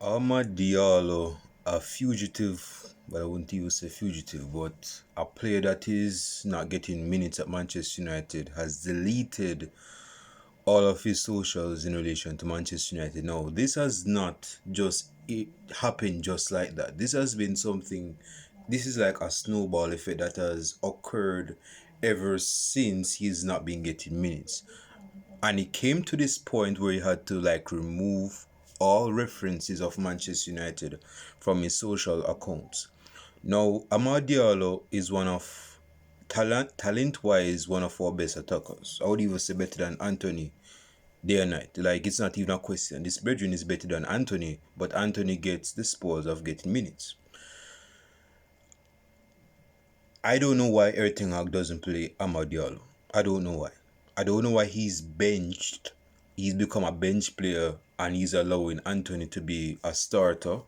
Diallo, a fugitive, but I wouldn't even say fugitive, but a player that is not getting minutes at Manchester United, has deleted all of his socials in relation to Manchester United. Now, this has not just happened just like that. This has been something, this is like a snowball effect that has occurred ever since he's not been getting minutes. And it came to this point where he had to like remove all references of Manchester United from his social accounts. Now, Amad Diallo is one of talent wise one of our best attackers. I would even say better than Anthony day and night. Like, it's not even a question. This Brethren is better than Anthony, but Anthony gets the spoils of getting minutes. I don't know why Eric Ten Hag doesn't play Amad Diallo. I don't know why. I don't know why he's benched. He's become a bench player and he's allowing Anthony to be a starter.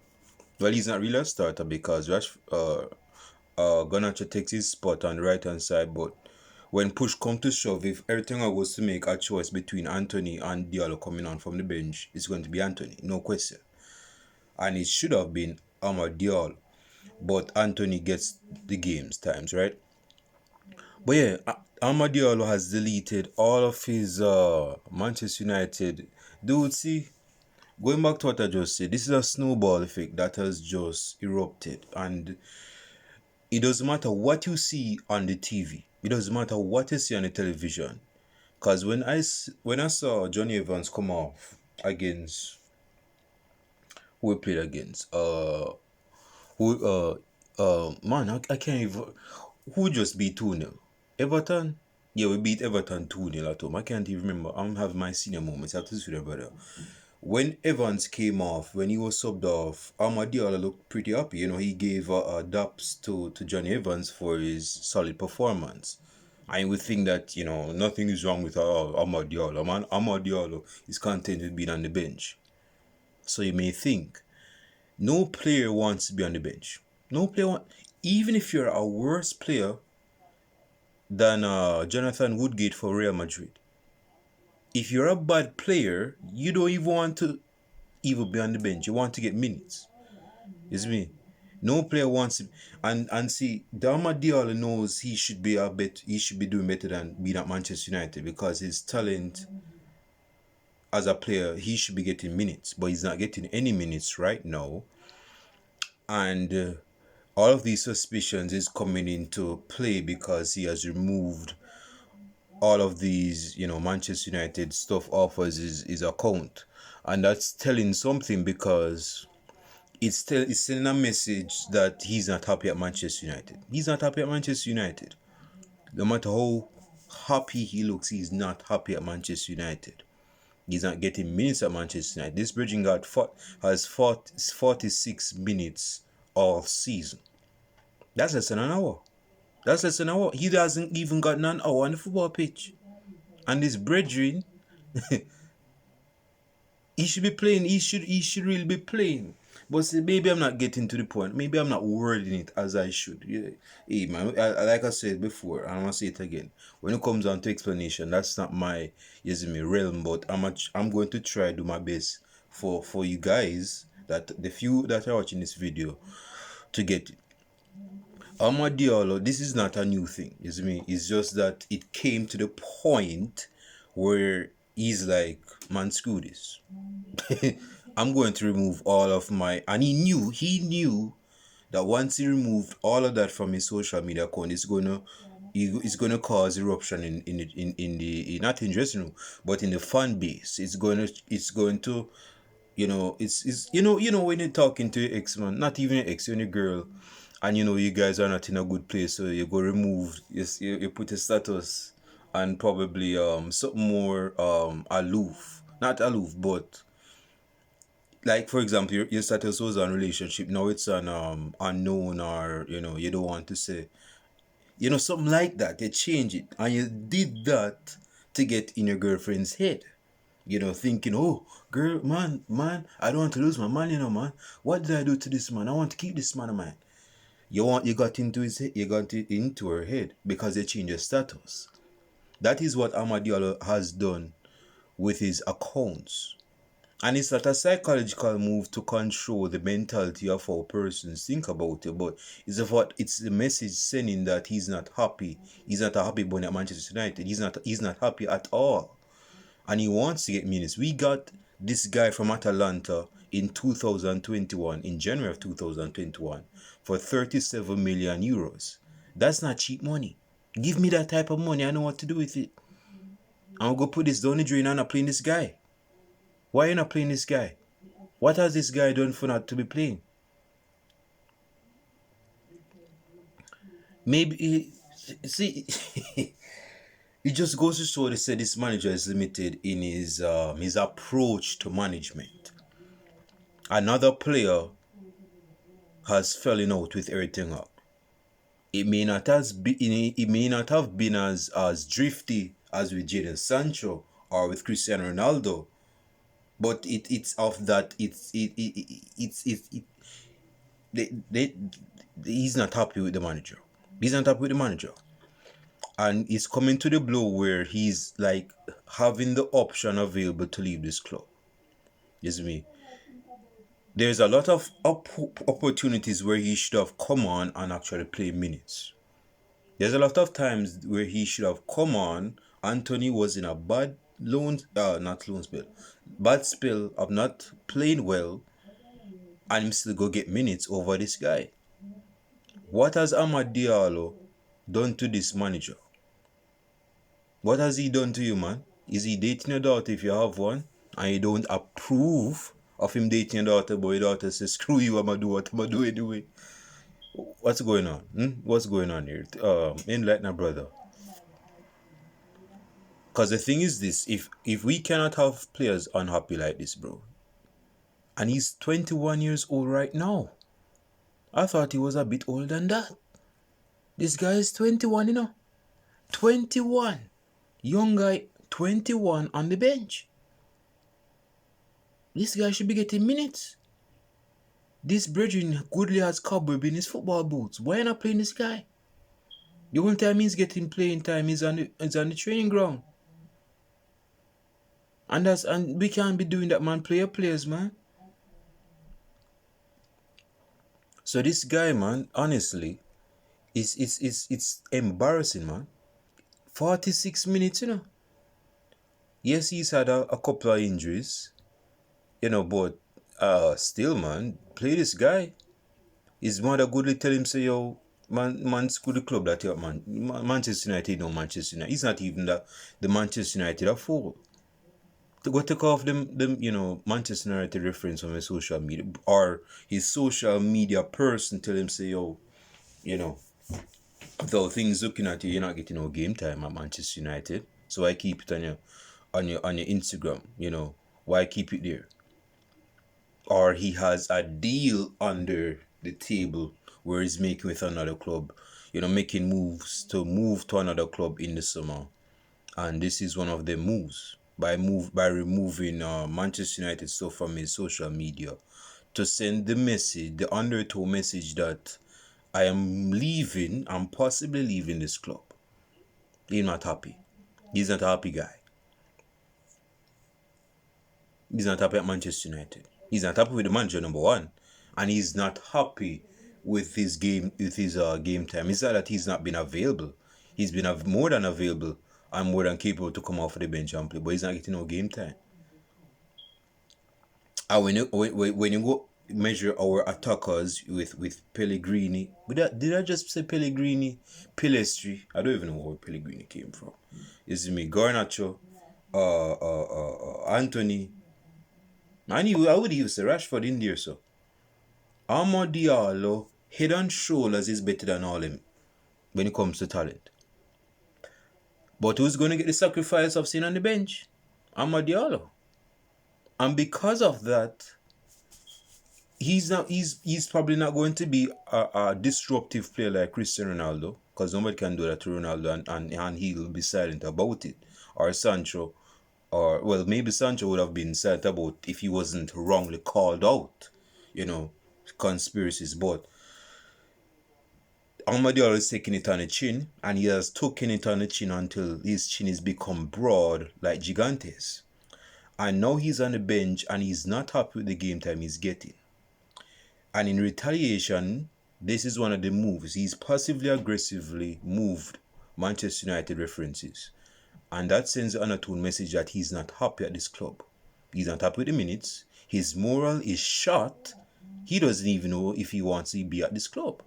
Well, he's not really a starter because Garnacho takes his spot on the right hand side. But when push comes to shove, if Eric Ten Hag was to make a choice between Anthony and Diallo coming on from the bench, it's going to be Anthony, no question. And it should have been Amad Diallo, but Anthony gets the games times, right? But yeah, Amad Diallo has deleted all of his Manchester United. Dude, see, going back to what I just said, this is a snowball effect that has just erupted, and it doesn't matter what you see on the TV. It doesn't matter what you see on the television. Cause when I saw Johnny Evans come off against who we played against, who man, I can't even, who just beat 2-0? Everton? Yeah, we beat Everton 2-0 at home. I can't even remember. I'm having my senior moments. I have to see that, brother. When Evans came off, when he was subbed off, Diallo looked pretty happy. He gave daps to Johnny Evans for his solid performance. I would think that, nothing is wrong with Diallo. Man, Diallo is content with being on the bench. So you may think, no player wants to be on the bench. No player even if you're a worse player than Jonathan Woodgate for Real Madrid. If you're a bad player, you don't even want to even be on the bench. You want to get minutes. It's me. No player wants to, and see, Dama Diallo knows he should be doing better than being at Manchester United because his talent as a player, he should be getting minutes, but he's not getting any minutes right now. And all of these suspicions is coming into play because he has removed all of these, Manchester United stuff off his account. And that's telling something because it's sending a message that he's not happy at Manchester United. He's not happy at Manchester United. No matter how happy he looks, he's not happy at Manchester United. He's not getting minutes at Manchester United. This Bridging guard has 46 minutes all season. That's less than an hour. That's less than an hour. He hasn't even gotten an hour on the football pitch. And this brethren, he should be playing. He should really be playing. But see, maybe I'm not getting to the point. Maybe I'm not wording it as I should. Yeah. Hey man, like I said before, and I'm gonna say it again. When it comes down to explanation, that's not my realm. But I'm going to try to do my best for you guys, that the few that are watching this video, to get it. Amad Diallo, this is not a new thing, It's just that it came to the point where he's like, man, screw this. I'm going to remove all of my, and he knew that once he removed all of that from his social media account, it's gonna cause eruption in the not in dressing room, but in the fan base. It's going to it's when you're talking to your ex, man, not even your ex, your girl, and you guys are not in a good place, so you go remove, you put a status and probably something more aloof, not aloof, but like for example, your status was on relationship, now it's an unknown, or you don't want to say, something like that. You change it, and you did that to get in your girlfriend's head, thinking, oh, girl, man, I don't want to lose my man, man. What did I do to this man? I want to keep this man of mine. You got into his head, you got it into her head because they changed your status. That is what Amad Diallo has done with his accounts. And it's not a psychological move to control the mentality of how persons think about it, but it's the message sending that he's not happy. He's not a happy bunny at Manchester United. He's not happy at all. And he wants to get minutes. We got this guy from Atalanta in 2021, in January of 2021, for 37 million euros. That's not cheap money. Give me that type of money, I know what to do with it. I'm gonna put this down the drain and not playing this guy. Why are you not playing this guy? What has this guy done for not to be playing? Maybe see it just goes to show they say this manager is limited in his approach to management. Another player has fallen out with everything up. It may not have been as drifty as with Jadon Sancho or with Cristiano Ronaldo, but it's of that they, they, he's not happy with the manager. He's not happy with the manager. And he's coming to the blow where he's like having the option available to leave this club. You see me? There's a lot of opportunities where he should have come on and actually play minutes. There's a lot of times where he should have come on. Anthony was in a bad not loan spell, bad spell of not playing well, and him still go get minutes over this guy. What has Amad Diallo done to this manager? What has he done to you, man? Is he dating your daughter if you have one? And you don't approve of him dating your daughter, but your daughter says, screw you, I'ma do what I'ma do anyway. What's going on? What's going on here? Enlighten a brother. Because the thing is this, if we cannot have players unhappy like this, bro, and he's 21 years old right now. I thought he was a bit older than that. This guy is 21, 21. Young guy, 21 on the bench. This guy should be getting minutes. This brethren goodly has cobweb in his football boots. Why not playing this guy? The only time he's getting playing time is on the training ground. And we can't be doing that, man. Players, man. So this guy, man, honestly, it's embarrassing, man. 46 minutes, Yes, he's had a couple of injuries, but still, man, play this guy. His mother goodly tell him, say, yo, man, school the club that you have, man. Manchester United, no Manchester United. He's not even the Manchester United of fool. To go take off them, Manchester United reference from his social media, or his social media person tell him, say, yo, though things looking at you, you're not getting no game time at Manchester United. So I keep it on your Instagram, why keep it there? Or he has a deal under the table where he's making with another club, making moves to move to another club in the summer. And this is one of the moves by removing Manchester United stuff from his social media to send the undertow message that I am leaving, I'm possibly leaving this club. He's not happy. He's not a happy guy. He's not happy at Manchester United. He's not happy with the manager, number one. And he's not happy with his game time. It's not that he's not been available. He's been more than available and more than capable to come off the bench and play, but he's not getting no game time. And when you go measure our attackers with Pellegrini, did I just say Pellegrini? Pelestri? I don't even know where Pellegrini came from. It's me, Garnacho, Anthony. I would use the Rashford in there, so. Amad Diallo, head and shoulders, is better than all them when it comes to talent. But who's going to get the sacrifice of sitting on the bench? Amad Diallo. And because of that, he's probably not going to be a disruptive player like Cristiano Ronaldo, because nobody can do that to Ronaldo, and he'll be silent about it. Or Sancho, or well, maybe Sancho would have been silent about if he wasn't wrongly called out, conspiracies. But Amad Diallo is taking it on the chin, and he has taken it on the chin until his chin is become broad like Gigantes. And now he's on the bench and he's not happy with the game time he's getting. And in retaliation, this is one of the moves. He's passively aggressively moved Manchester United references. And that sends an undertone message that he's not happy at this club. He's not happy with the minutes. His moral is shot. He doesn't even know if he wants to be at this club.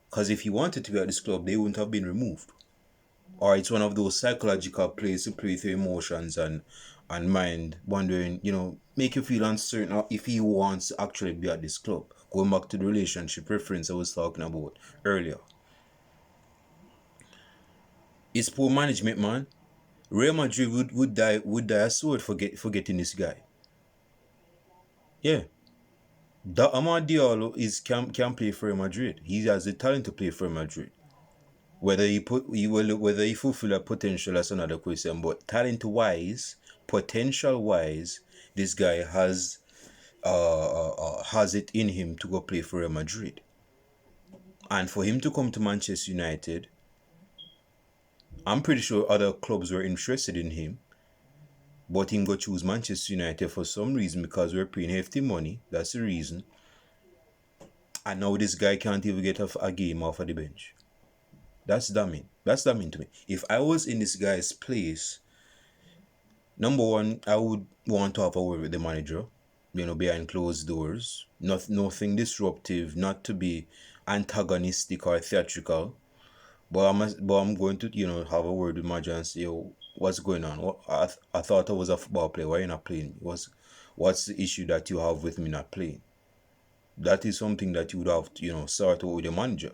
Because if he wanted to be at this club, they wouldn't have been removed. Or it's one of those psychological plays to play through emotions and mind, wondering, make you feel uncertain if he wants to actually be at this club. Going back to the relationship reference I was talking about earlier. It's poor management, man. Real Madrid would die a sword for getting this guy. Yeah. Diallo can play for Real Madrid. He has the talent to play for Real Madrid. Whether he fulfill that potential, that's another question. But talent-wise, potential-wise, this guy has it in him to go play for Real Madrid. And for him to come to Manchester United, I'm pretty sure other clubs were interested in him. But him go choose Manchester United for some reason because we're paying hefty money. That's the reason. And now this guy can't even get a game off of the bench. That's damning. That's damning to me. If I was in this guy's place, number one, I would want to have a word with the manager, behind closed doors. Nothing disruptive, not to be antagonistic or theatrical. But I'm going to, have a word with manager and say, yo, what's going on? I thought I was a football player. Why are you not playing? What's the issue that you have with me not playing? That is something that you would have to, sort out with your manager.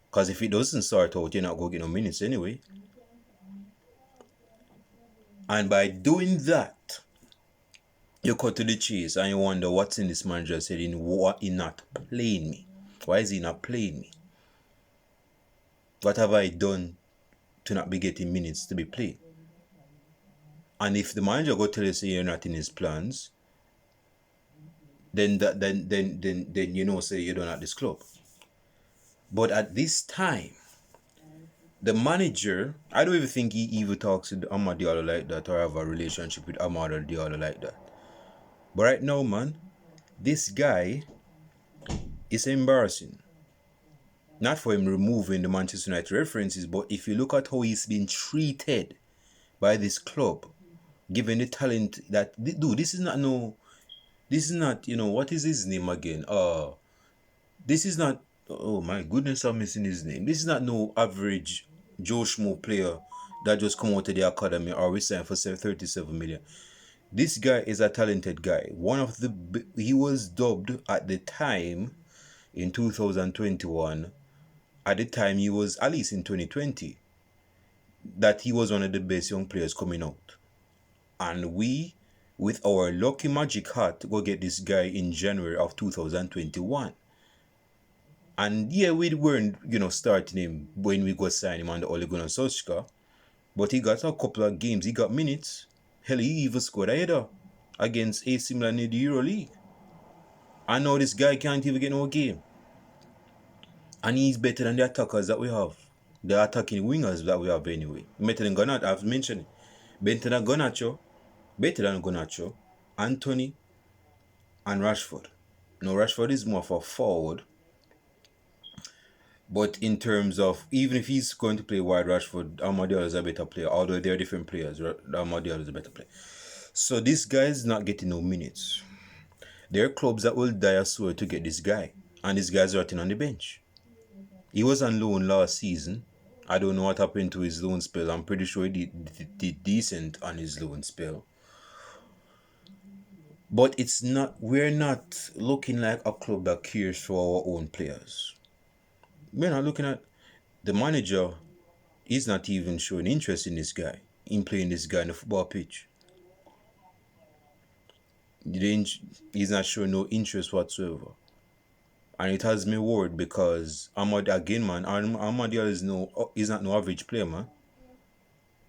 Because if it doesn't sort out, you're not going to get no minutes anyway. And by doing that, you cut to the chase and you wonder what's in this manager's head. What he not playing me? Why is he not playing me? What have I done to not be getting minutes to be played? And if the manager go tell you say you're not in his plans, then say you don't at this club. But at this time, the manager, I don't even think he even talks to Amad Diallo like that or have a relationship with Amad Diallo like that. But right now, man, this guy is embarrassing. Not for him removing the Manchester United references, but if you look at how he's been treated by this club, given the talent that, dude, this is not, what is his name again? This is not, oh my goodness, I'm missing his name. This is not no average Joe Schmo player that just come out of the academy or we signed for 37 million. This guy is a talented guy. He was dubbed at the time in 2021, at the time he was, at least in 2020, that he was one of the best young players coming out. And we, with our lucky magic hat, go get this guy in January of 2021. And yeah, we weren't, starting him when we got signed him under Ole Gunnar Solskjaer. But he got a couple of games. He got minutes. Hell, he even scored a header against AC Milan in the Euro League. I know this guy can't even get no game. And he's better than the attackers that we have. The attacking wingers that we have anyway. Better than Garnacho, I've mentioned it. Better than Garnacho, Anthony, and Rashford. Now, Rashford is more of a forward. But in terms of, even if he's going to play wide, Rashford, Diallo is a better player. Although they're different players, Diallo is a better player. So this guy is not getting no minutes. There are clubs that will die a sword to get this guy. And this guy's rotting on the bench. He was on loan last season. I don't know what happened to his loan spell. I'm pretty sure he did decent on his loan spell. But we're not looking like a club that cares for our own players. We're not looking at the manager. He's not even showing interest in this guy, in playing this guy on the football pitch. He's not showing no interest whatsoever. And it has me worried because Ahmad Diallo is not no average player, man.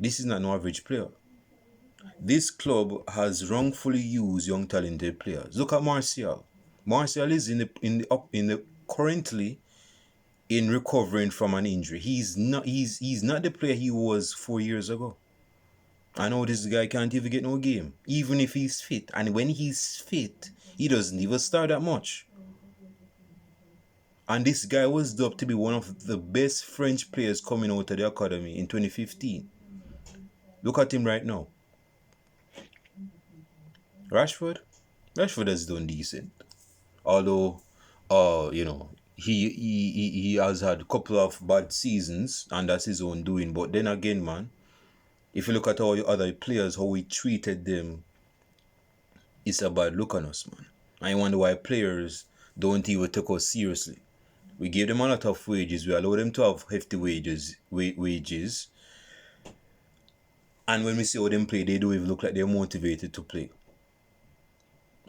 This is not no average player. This club has wrongfully used young talented players. Look at Martial. Martial is currently in recovering from an injury. He's not the player he was 4 years ago. I know this guy can't even get no game, even if he's fit. And when he's fit, he doesn't even start that much. And this guy was dubbed to be one of the best French players coming out of the academy in 2015. Look at him right now. Rashford? Rashford has done decent. Although, he has had a couple of bad seasons, and that's his own doing. But then again, man, if you look at all the other players, how we treated them, it's a bad look on us, man. I wonder why players don't even take us seriously. We gave them a lot of wages. We allow them to have hefty wages. And when we see how them play, they don't even look like they're motivated to play.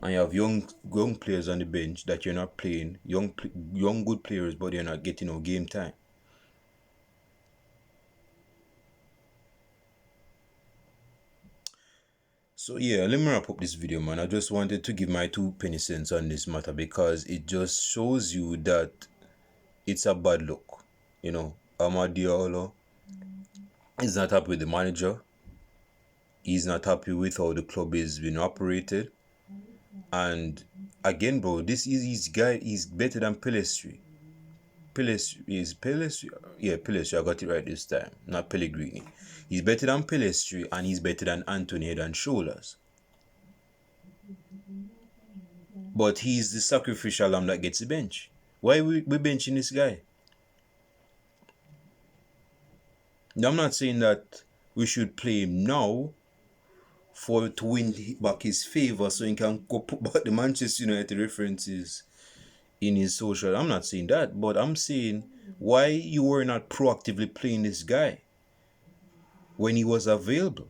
And you have young players on the bench that you're not playing, young good players, but they're not getting no game time. So yeah, let me wrap up this video, man. I just wanted to give my 2 penny cents on this matter because it just shows you that it's a bad look. Diallo is not happy with the manager. He's not happy with how the club is being operated. And again, bro, this is his guy. He's better than Pelestri. Pelestri. Yeah, Pelestri. I got it right this time. Not Pellegrini. He's better than Pelestri, and he's better than Anthony Head and Shoulders. But he's the sacrificial lamb that gets the bench. Why we benching this guy? Now, I'm not saying that we should play him now to win back his favor so he can go put back the Manchester United references in his social. I'm not saying that, but I'm saying why you were not proactively playing this guy when he was available.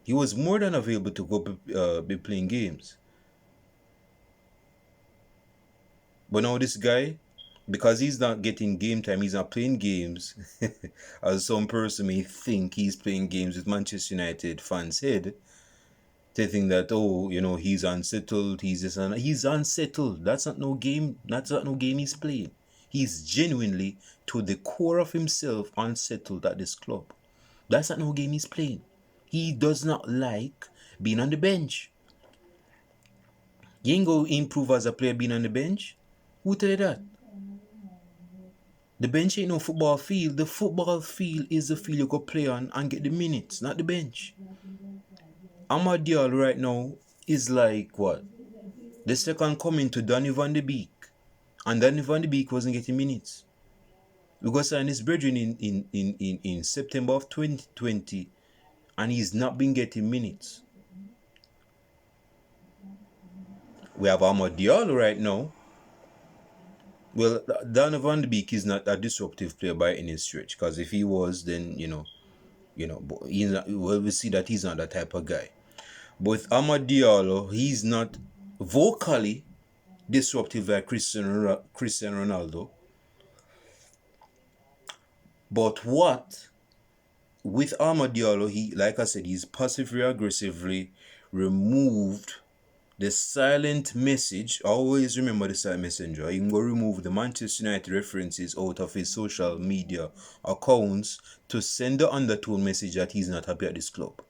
He was more than available to go be playing games. But now this guy, because he's not getting game time, he's not playing games, as some person may think he's playing games with Manchester United fans' head. They think that, he's unsettled, he's unsettled. That's not no game he's playing. He's genuinely, to the core of himself, unsettled at this club. That's not no game he's playing. He does not like being on the bench. You ain't go improve as a player being on the bench. Who tell you that? The bench ain't no football field. The football field is the field you go play on and get the minutes, not the bench. Diallo right now is like what? The second coming to Donny van de Beek. And Donny van de Beek wasn't getting minutes. We got signed his brethren in September of 2020 and he's not been getting minutes. We have Diallo right now. Well, Donny van de Beek is not a disruptive player by any stretch, because if he was, then he's not, we see that he's not that type of guy. But with Diallo, he's not vocally disruptive like Cristiano Ronaldo. But with Diallo, he, like I said, he's passively aggressively removed the silent message. Always remember the silent messenger. He will remove the Manchester United references out of his social media accounts to send the undertone message that he's not happy at this club.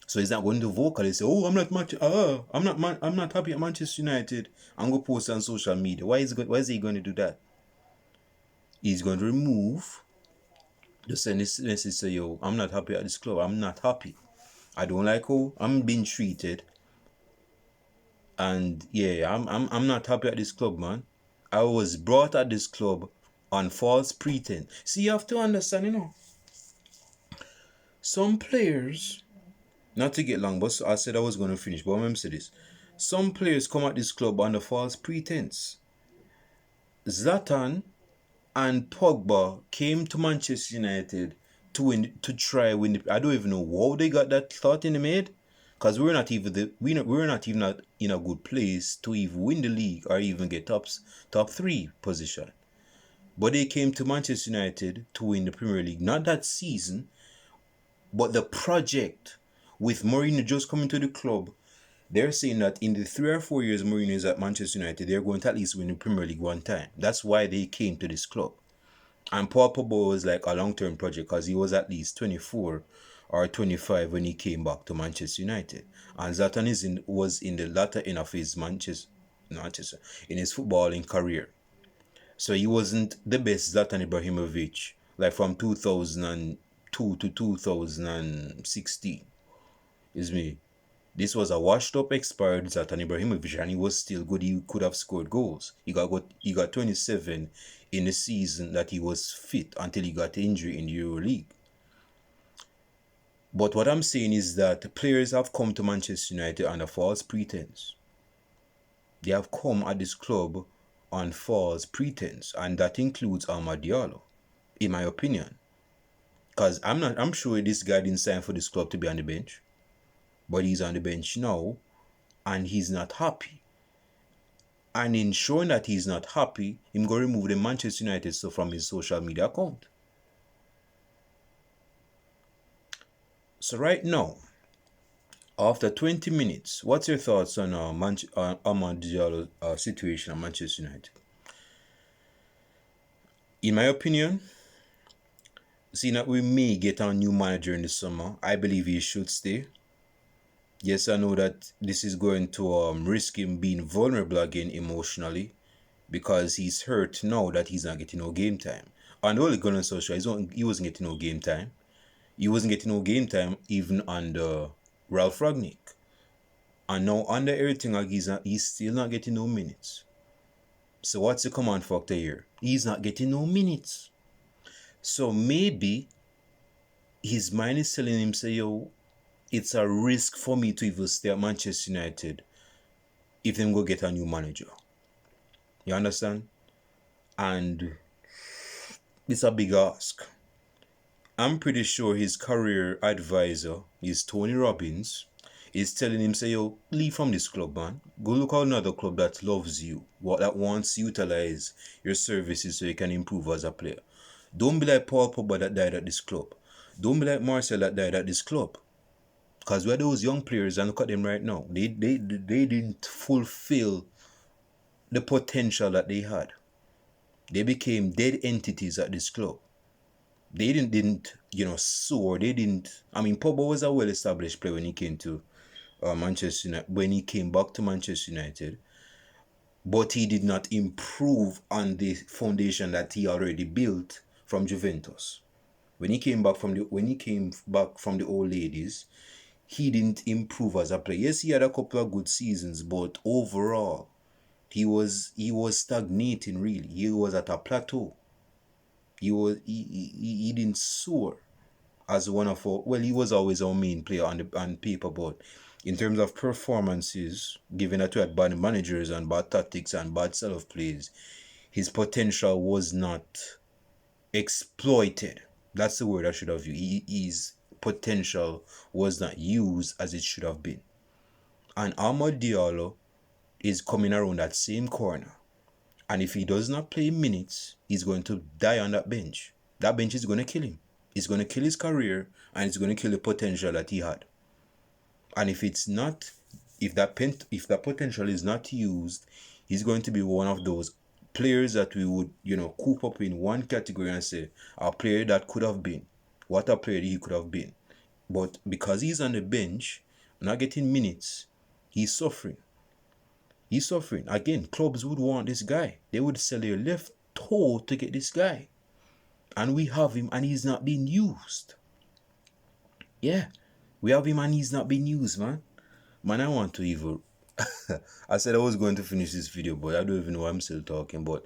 So he's not going to vocally say, "Oh, I'm not happy at Manchester United." I'm going to post on social media. Why is he going to do that? He's going to remove the send this message, say, "Yo, I'm not happy at this club. I'm not happy. I don't like how I'm being treated. And yeah, I'm not happy at this club, man. I was brought at this club on false pretense." See, you have to understand, some players, not to get long, but I said I was going to finish, but I'm going to say this. Some players come at this club under false pretense. Zlatan and Pogba came to Manchester United to try win. I don't even know how they got that thought in the head. Because we're not even in a good place to even win the league or even get top 3 position. But they came to Manchester United to win the Premier League. Not that season, but the project with Mourinho just coming to the club. They're saying that in the 3 or 4 years Mourinho is at Manchester United, they're going to at least win the Premier League one time. That's why they came to this club. And Paul Pogba was like a long-term project because he was at least 24 or 25 when he came back to Manchester United. And Zlatan was in the latter end of his Manchester in his footballing career. So he wasn't the best Zlatan Ibrahimovic like from 2002 to 2016. Is me. This was a washed up expired Zlatan Ibrahimovic, and he was still good. He could have scored goals. He got 27 in the season that he was fit until he got injury in the Euro League. But what I'm saying is that players have come to Manchester United under false pretense. They have come at this club on false pretense, and that includes Amad Diallo, in my opinion. Because I'm sure this guy didn't sign for this club to be on the bench, but he's on the bench now, and he's not happy. And in showing that he's not happy, he's going to remove the Manchester United stuff from his social media account. So right now, after 20 minutes, what's your thoughts on Amad Diallo situation at Manchester United? In my opinion, seeing that we may get a new manager in the summer, I believe he should stay. Yes, I know that this is going to risk him being vulnerable again emotionally, because he's hurt now that he's not getting no game time. And Ole Gunnar Solskjaer, he wasn't getting no game time. He wasn't getting no game time even under Ralph Ragnick. And now under Eric Ten Hag, he's still not getting no minutes. So what's the command factor here? He's not getting no minutes. So maybe his mind is telling him, say, yo, it's a risk for me to even stay at Manchester United if them go get a new manager. You understand? And it's a big ask. I'm pretty sure his career advisor, is Tony Robbins, is telling him, say, yo, leave from this club, man. Go look at another club that loves you, that wants to utilize your services so you can improve as a player. Don't be like Paul Pogba that died at this club. Don't be like Marcel that died at this club. Because we're those young players, and look at them right now. They didn't fulfill the potential that they had. They became dead entities at this club. They didn't soar. They didn't. I mean, Pogba was a well-established player when he came to Manchester United. When he came back to Manchester United, but he did not improve on the foundation that he already built from Juventus. When he came back from the old ladies, he didn't improve as a player. Yes, he had a couple of good seasons, but overall, he was stagnating. Really, he was at a plateau. He didn't soar as one of our. Well, he was always our main player on paper, but in terms of performances, given that we had bad managers and bad tactics and bad self plays, his potential was not exploited. That's the word I should have used. His potential was not used as it should have been. And Amad Diallo is coming around that same corner. And if he does not play minutes, he's going to die on that bench. That bench is going to kill him. It's going to kill his career, and it's going to kill the potential that he had. And if that potential is not used, he's going to be one of those players that we would, coop up in one category and say, a player that could have been. What a player he could have been. But because he's on the bench, not getting minutes, he's suffering. He's suffering. Again, clubs would want this guy. They would sell their left toe to get this guy. And we have him and he's not being used. Yeah. We have him and he's not being used, man. Man, I want to even... I said I was going to finish this video, but I don't even know why I'm still talking. But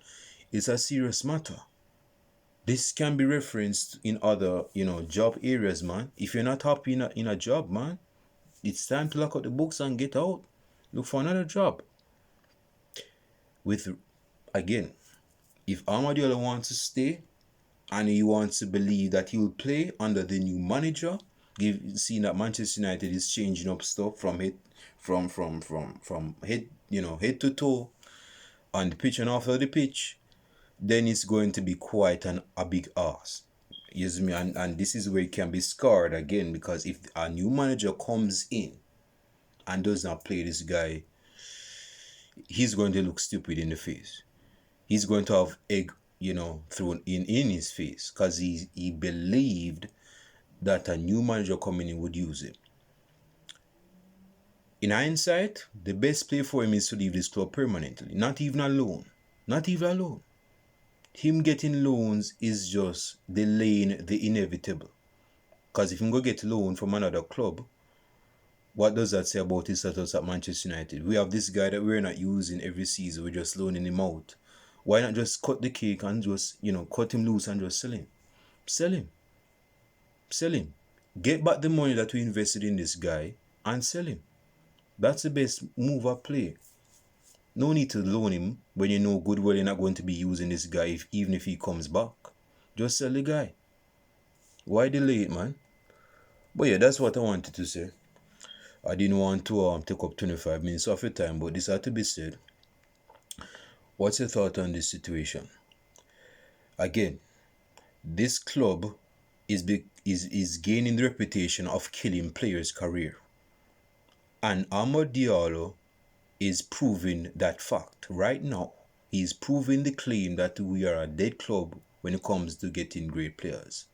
it's a serious matter. This can be referenced in other, job areas, man. If you're not happy in a job, man, it's time to lock up the books and get out. Look for another job. Again, if Amad Diallo wants to stay and he wants to believe that he will play under the new manager, seeing that Manchester United is changing up stuff from head to toe on the pitch and after the pitch, then it's going to be quite a big ask. Yes, me, and this is where it can be scarred again, because if a new manager comes in and does not play this guy, he's going to look stupid in the face. He's going to have egg, thrown in his face, because he believed that a new manager coming in would use him. In hindsight, the best play for him is to leave this club permanently, not even a loan. Not even a loan. Him getting loans is just delaying the inevitable. Because if he go get a loan from another club, what does that say about his status at Manchester United? We have this guy that we're not using every season. We're just loaning him out. Why not just cut the cake and just, cut him loose and just sell him? Sell him. Sell him. Get back the money that we invested in this guy and sell him. That's the best move I play. No need to loan him when you know good well you're not going to be using this guy even if he comes back. Just sell the guy. Why delay it, man? But yeah, that's what I wanted to say. I didn't want to take up 25 minutes of your time, but this had to be said. What's your thought on this situation? Again, this club is gaining the reputation of killing players' career. And Amad Diallo is proving that fact right now. He's proving the claim that we are a dead club when it comes to getting great players.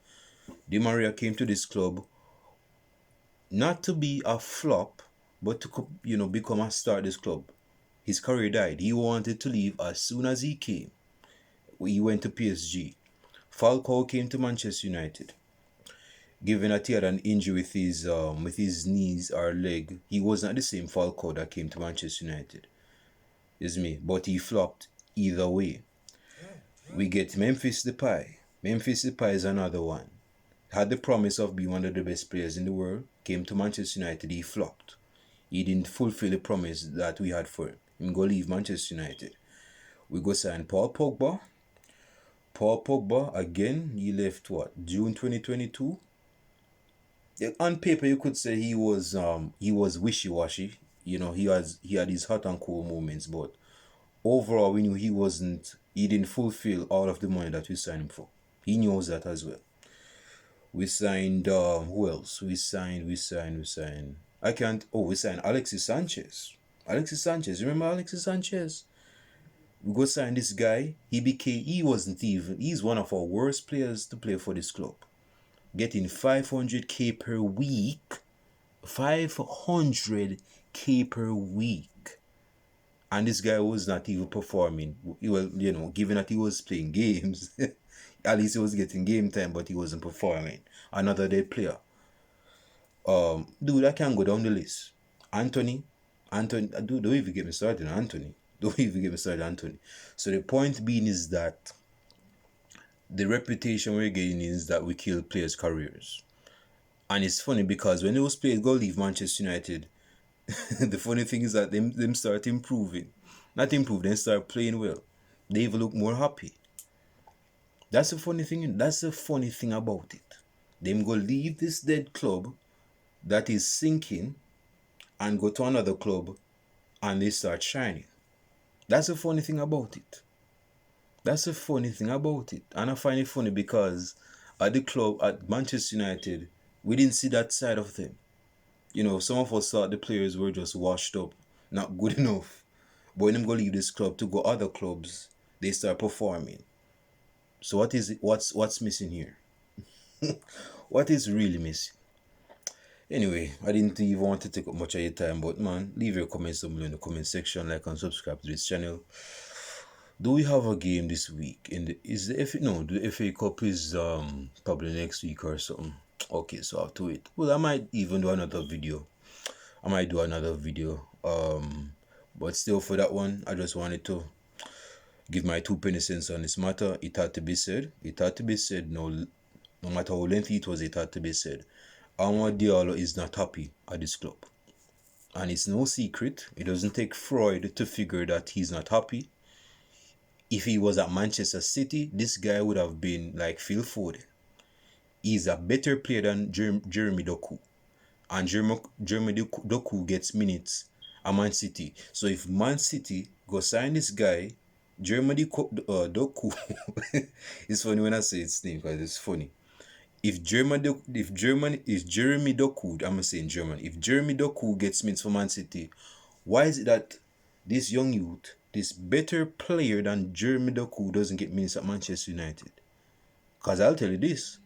Di Maria came to this club not to be a flop, but to become a star of this club. His career died. He wanted to leave as soon as he came. He went to PSG. Falcao came to Manchester United. Given that he had an injury with his knees or leg, he was not the same Falcao that came to Manchester United. Is me, but he flopped either way. We get Memphis Depay. Memphis Depay is another one. Had the promise of being one of the best players in the world. Came to Manchester United, he flopped. He didn't fulfill the promise that we had for him. He go leave Manchester United. We go sign Paul Pogba. Paul Pogba, again, he left June 2022? On paper, you could say he was wishy-washy. He had his hot and cold moments, but overall, we knew he didn't fulfill all of the money that we signed him for. He knows that as well. We signed, who else? We signed. We signed Alexis Sanchez. Alexis Sanchez. Remember Alexis Sanchez? We go sign this guy. He's one of our worst players to play for this club. Getting 500k per week. 500k per week. And this guy was not even performing. Given that he was playing games, at least he was getting game time, but he wasn't performing. Another dead player. Dude, I can go down the list. Anthony, don't even get me started on Anthony. Don't even get me started on Anthony. So the point being is that the reputation we're getting is that we kill players' careers. And it's funny because when those players go leave Manchester United, the funny thing is that them start improving. Not improve, they start playing well. They even look more happy. That's the funny thing. That's the funny thing about it. Them go leave this dead club that is sinking and go to another club and they start shining. That's the funny thing about it. That's the funny thing about it. And I find it funny because at the club, at Manchester United, we didn't see that side of them. Some of us thought the players were just washed up, not good enough. But when them go leave this club to go other clubs, they start performing. So what's missing here? What is really missing? Anyway, I didn't even want to take up much of your time, but man, leave your comments down below in the comment section, like and subscribe to this channel. Do we have a game this week? The FA Cup is probably next week or something. Okay, so I'll do it. Well, I might even do another video. But still, for that one, I just wanted to give my 2 penny cents on this matter. It had to be said. No matter how lengthy it was, it had to be said. Amad Diallo is not happy at this club. And it's no secret. It doesn't take Freud to figure that he's not happy. If he was at Manchester City, this guy would have been like Phil Foden. He's a better player than Jeremy Doku. And Jeremy Doku gets minutes at Man City. So if Man City go sign this guy, Jeremy Doku, it's funny when I say his name because it's funny. If Jeremy Doku, I'm saying German. If Jeremy Doku gets minutes for Man City, why is it that this young youth, this better player than Jeremy Doku, doesn't get minutes at Manchester United? Because I'll tell you this.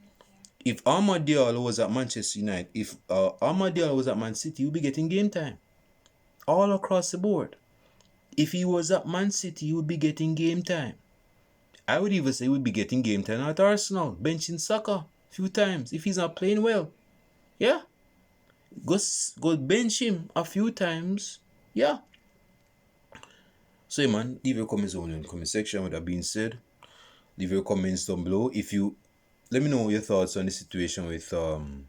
If Amad Diallo was at Manchester United, if Amad Diallo was at Man City, he would be getting game time all across the board. If he was at Man City, he would be getting game time. I would even say he would be getting game time at Arsenal, benching Saka a few times if he's not playing well. Yeah, go bench him a few times. Yeah. So, man, leave your comments down in the comment section. With that being said, leave your comments down below. If you let me know your thoughts on the situation with Amad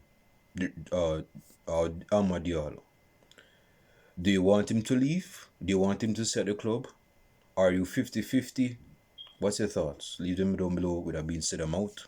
Diallo. Do you want him to leave? Do you want him to set the club? Are you 50-50? What's your thoughts? Leave them down below. With that being said, I'm out.